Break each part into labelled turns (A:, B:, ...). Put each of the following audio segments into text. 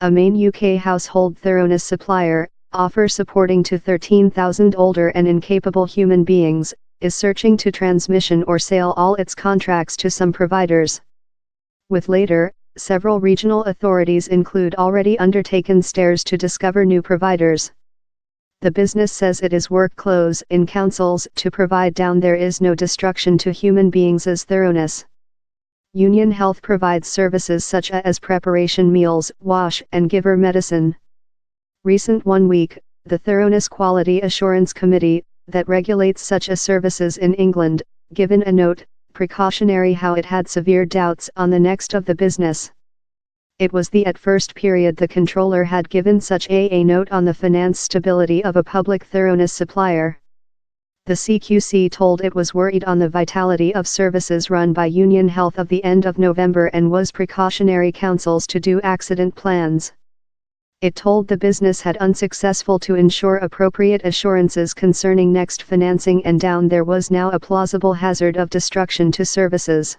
A: a main UK household thoroughness supplier, offer supporting to 13,000 older and incapable human beings, is searching to transmission or sale all its contracts to some providers. With later, several regional authorities include already undertaken steers to discover new providers. The business says it is work close in councils to provide down there is no destruction to human beings as thoroughness. Union Health provides services such as preparation meals, wash and giver medicine. Recent 1 week, the Thoroughness Quality Assurance Committee, that regulates such services in England, given a note, precautionary how it had severe doubts on the next of the business. It was the at first period the controller had given such a note on the finance stability of a public thoroughness supplier. The CQC told it was worried on the vitality of services run by Union Health of the end of November and was precautionary counsels to do accident plans. It told the business had unsuccessful to ensure appropriate assurances concerning next financing and down there was now a plausible hazard of destruction to services.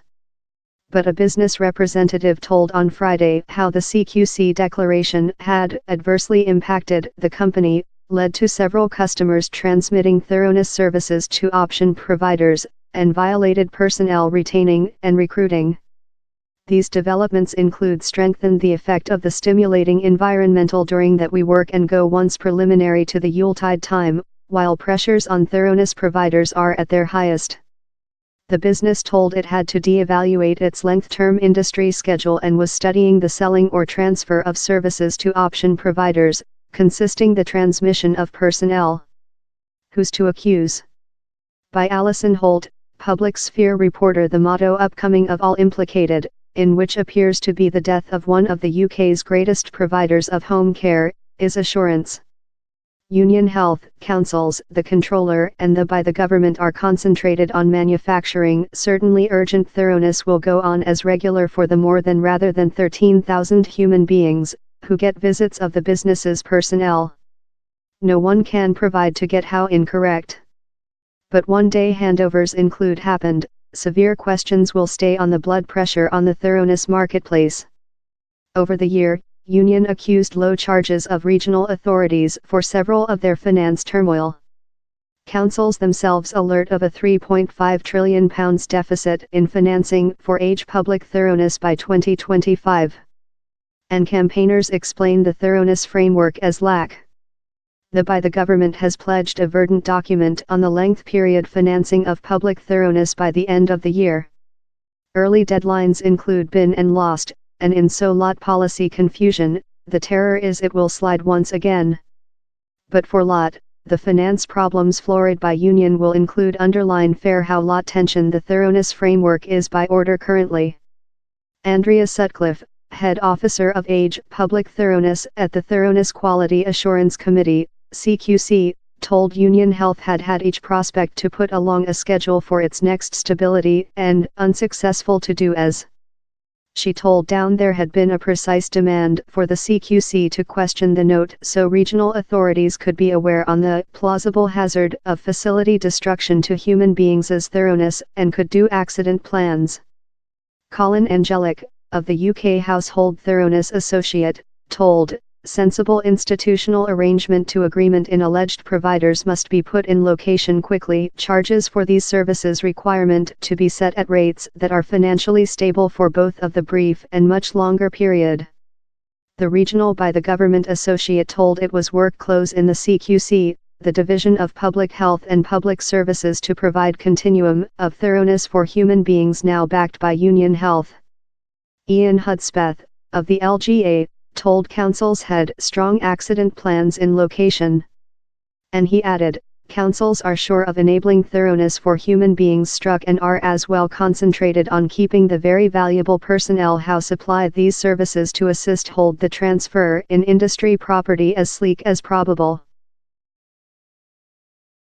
A: But a business representative told on Friday how the CQC declaration had adversely impacted the company, led to several customers transmitting thoroughness services to option providers, and violated personnel retaining and recruiting. These developments include strengthened the effect of the stimulating environmental during that we work and go once preliminary to the Yuletide time, while pressures on thoroughness providers are at their highest. The business told it had to de-evaluate its length-term industry schedule and was studying the selling or transfer of services to option providers, consisting the transmission of personnel. Who's to accuse? By Alison Holt, Public Sphere reporter. The motto upcoming of all implicated, in which appears to be the death of one of the UK's greatest providers of home care, is assurance. Union Health, councils, the controller and the by the government are concentrated on manufacturing. Certainly urgent thoroughness will go on as regular for the more than rather than 13,000 human beings, who get visits of the business's personnel. No one can provide to get how incorrect. But one day handovers include happened, severe questions will stay on the blood pressure on the thoroughness marketplace. Over the year, Union accused low charges of regional authorities for several of their finance turmoil. Councils themselves alert of a £3.5 trillion deficit in financing for age public thoroughness by 2025. And campaigners explain the thoroughness framework as lack. The by the government has pledged a verdant document on the length period financing of public thoroughness by the end of the year. Early deadlines include bin and lost, and in so lot policy confusion, the terror is it will slide once again. But for lot, the finance problems florid by Union will include underline fair how lot tension the thoroughness framework is by order currently. Andrea Sutcliffe, head officer of age public thoroughness at the Thoroughness Quality Assurance Committee, CQC, told Union Health had each prospect to put along a schedule for its next stability and unsuccessful to do as. She told down there had been a precise demand for the CQC to question the note so regional authorities could be aware on the plausible hazard of facility destruction to human beings as thoroughness and could do accident plans. Colin Angelic, of the UK Household Thoroughness Associate, told, sensible institutional arrangement to agreement in alleged providers must be put in location quickly. Charges for these services requirement to be set at rates that are financially stable for both of the brief and much longer period. The regional by the government associate told it was work close in the CQC, the Division of Public Health and Public Services to provide continuum of thoroughness for human beings now backed by Union Health. Ian Hudspeth, of the LGA, told councils had strong accident plans in location. And he added, councils are sure of enabling thoroughness for human beings struck and are as well concentrated on keeping the very valuable personnel who supply these services to assist hold the transfer in industry property as sleek as probable.